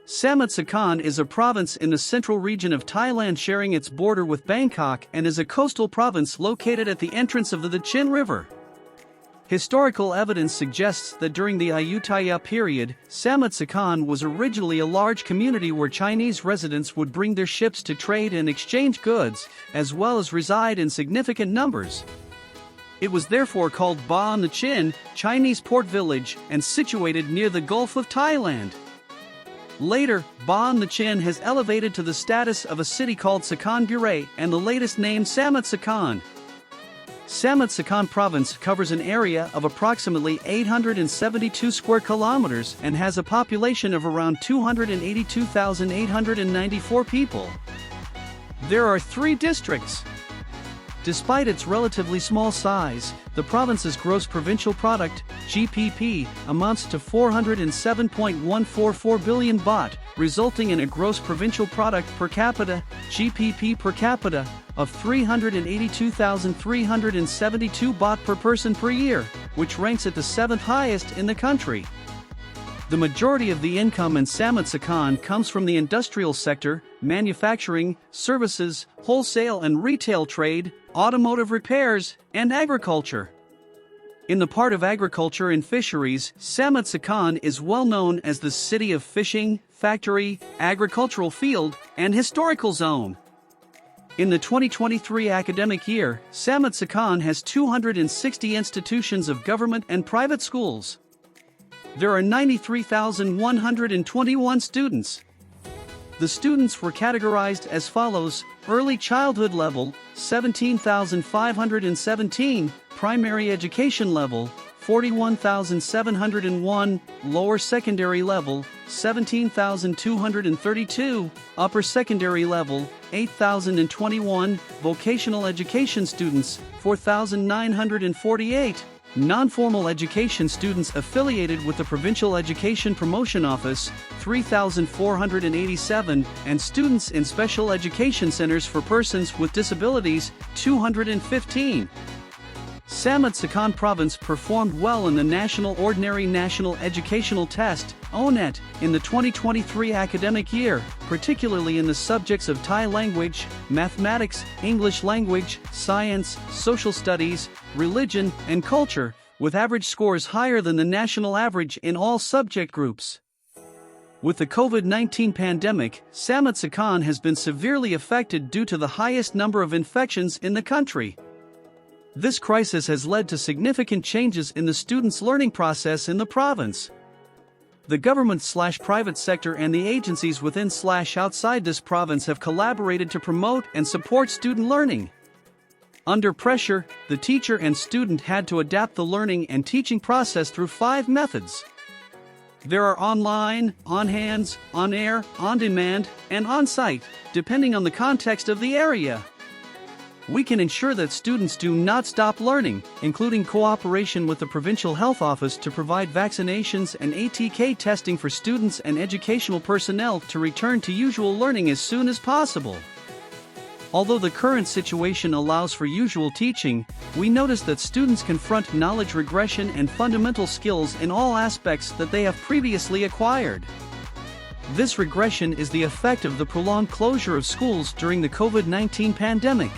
Samut Sakhon is a province in the central region of Thailand sharing its border with Bangkok and is a coastal province located at the entrance of the Chin River. Historical evidence suggests that during the Ayutthaya period, Samut Sakhon was originally a large community where Chinese residents would bring their ships to trade and exchange goods, as well as reside in significant numbers. It was therefore called Ba on the Chin, Chinese port village, and situated near the Gulf of Thailand. Later, Ba on the Chin has elevated to the status of a city called Sakhon Bure and the latest name Samut Sakhon. Samut Sakhon province covers an area of approximately 872 square kilometers and has a population of around 282,894 people. There are 3 districts. Despite its relatively small size, the province's gross provincial product, GPP, amounts to 407.144 billion baht, resulting in a gross provincial product per capita, GPP per capita, of 382,372 baht per person per year, which ranks at the 7th highest in the country. The majority of the income in Samut Sakhon comes from the industrial sector, manufacturing, services, wholesale and retail trade, automotive repairs, and agriculture. In the part of agriculture and fisheries, Samut Sakhon is well known as the city of fishing, factory, agricultural field, and historical zone. In the 2023 academic year, Samut Sakhon has 260 institutions of government and private schools. There are 93,121 students. The students were categorized as follows: early childhood level, 17,517, primary education level, 41,701, lower secondary level, 17,232, upper secondary level, 8,021, vocational education students, 4,948, non-formal education students affiliated with the Provincial Education Promotion Office, 3,487, and students in special education centers for persons with disabilities, 215. Samut Sakhon Province performed well in the National Ordinary National Educational Test, ONET, in the 2023 academic year, particularly in the subjects of Thai language, mathematics, English language, science, social studies, religion, and culture, with average scores higher than the national average in all subject groups. With the COVID-19 pandemic, Samut Sakhon has been severely affected due to the highest number of infections in the country. This crisis has led to significant changes in the students' learning process in the province. The government/private sector and the agencies within/outside this province have collaborated to promote and support student learning. Under pressure, the teacher and student had to adapt the learning and teaching process through 5 methods. There are online, on-hands, on-air, on-demand, and on-site, depending on the context of the area. We can ensure that students do not stop learning, including cooperation with the Provincial Health Office to provide vaccinations and ATK testing for students and educational personnel to return to usual learning as soon as possible. Although the current situation allows for usual teaching, we notice that students confront knowledge regression and fundamental skills in all aspects that they have previously acquired. This regression is the effect of the prolonged closure of schools during the COVID-19 pandemic.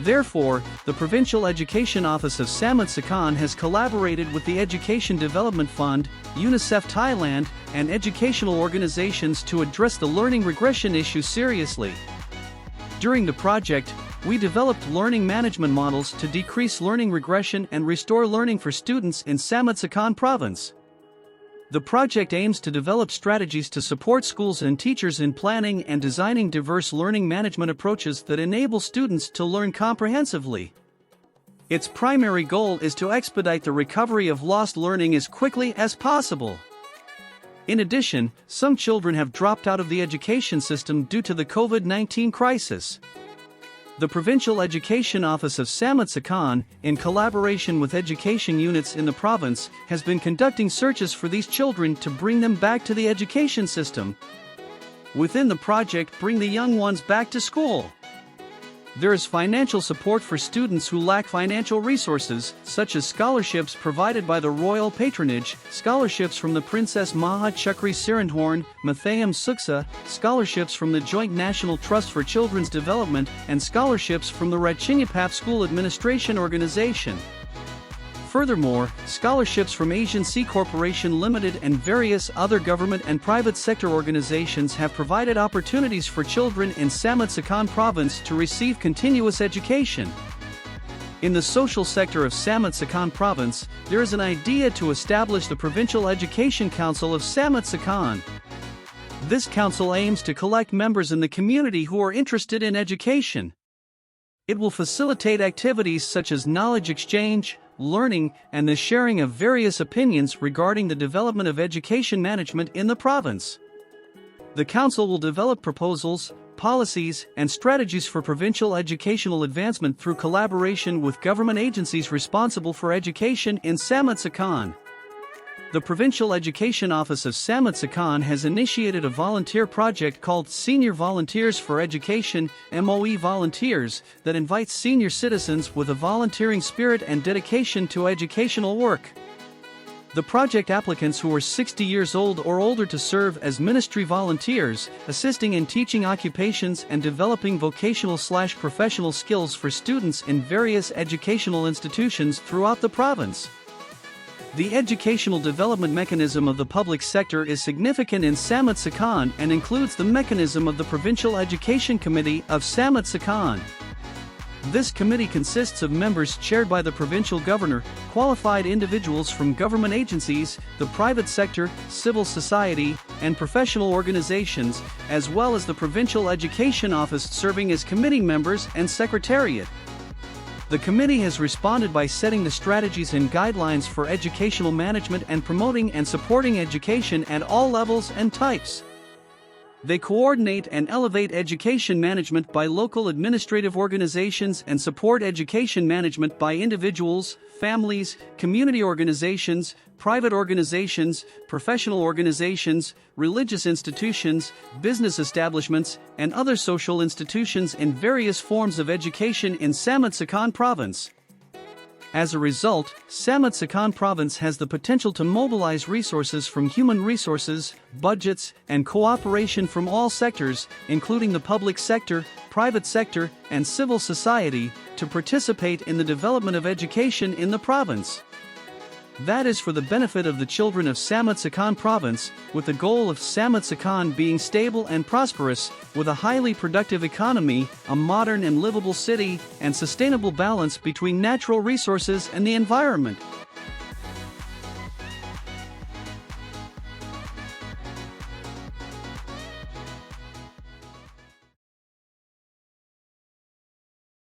Therefore, the Provincial Education Office of Samut Sakhon has collaborated with the Education Development Fund, UNICEF Thailand, and educational organizations to address the learning regression issue seriously. During the project, we developed learning management models to decrease learning regression and restore learning for students in Samut Sakhon Province. The project aims to develop strategies to support schools and teachers in planning and designing diverse learning management approaches that enable students to learn comprehensively. Its primary goal is to expedite the recovery of lost learning as quickly as possible. In addition, some children have dropped out of the education system due to the COVID-19 crisis. The Provincial Education Office of Samut Sakhon, in collaboration with education units in the province, has been conducting searches for these children to bring them back to the education system. Within the project, bring the young ones back to school. There is financial support for students who lack financial resources, such as scholarships provided by the royal patronage, scholarships from the Princess Maha Chakri Sirindhorn, Mathayam Suksa, scholarships from the Joint National Trust for Children's Development, and scholarships from the Ratchinapap School Administration Organization. Furthermore, scholarships from Asian Sea Corporation Limited and various other government and private sector organizations have provided opportunities for children in Samut Sakhon province to receive continuous education. In the social sector of Samut Sakhon province, there is an idea to establish the Provincial Education Council of Samut Sakhon. This council aims to collect members in the community who are interested in education. It will facilitate activities such as knowledge exchange, learning, and the sharing of various opinions regarding the development of education management in the province. The council will develop proposals, policies, and strategies for provincial educational advancement through collaboration with government agencies responsible for education in Samut Sakhon. The Provincial Education Office of Samut Sakhon has initiated a volunteer project called Senior Volunteers for Education (MOE Volunteers) that invites senior citizens with a volunteering spirit and dedication to educational work. The project applicants who are 60 years old or older to serve as ministry volunteers, assisting in teaching occupations and developing vocational/professional skills for students in various educational institutions throughout the province. The educational development mechanism of the public sector is significant in Samut Sakhon and includes the mechanism of the Provincial Education Committee of Samut Sakhon. This committee consists of members chaired by the provincial governor, qualified individuals from government agencies, the private sector, civil society, and professional organizations, as well as the Provincial Education Office serving as committee members and secretariat. The committee has responded by setting the strategies and guidelines for educational management and promoting and supporting education at all levels and types. They coordinate and elevate education management by local administrative organizations and support education management by individuals, families, community organizations, private organizations, professional organizations, religious institutions, business establishments, and other social institutions in various forms of education in Samut Sakhon province. As a result, Samut Sakhon province has the potential to mobilize resources from human resources, budgets, and cooperation from all sectors, including the public sector, private sector, and civil society, to participate in the development of education in the province. That is for the benefit of the children of Samut Sakhon province, with the goal of Samut Sakhon being stable and prosperous, with a highly productive economy, a modern and livable city, and sustainable balance between natural resources and the environment.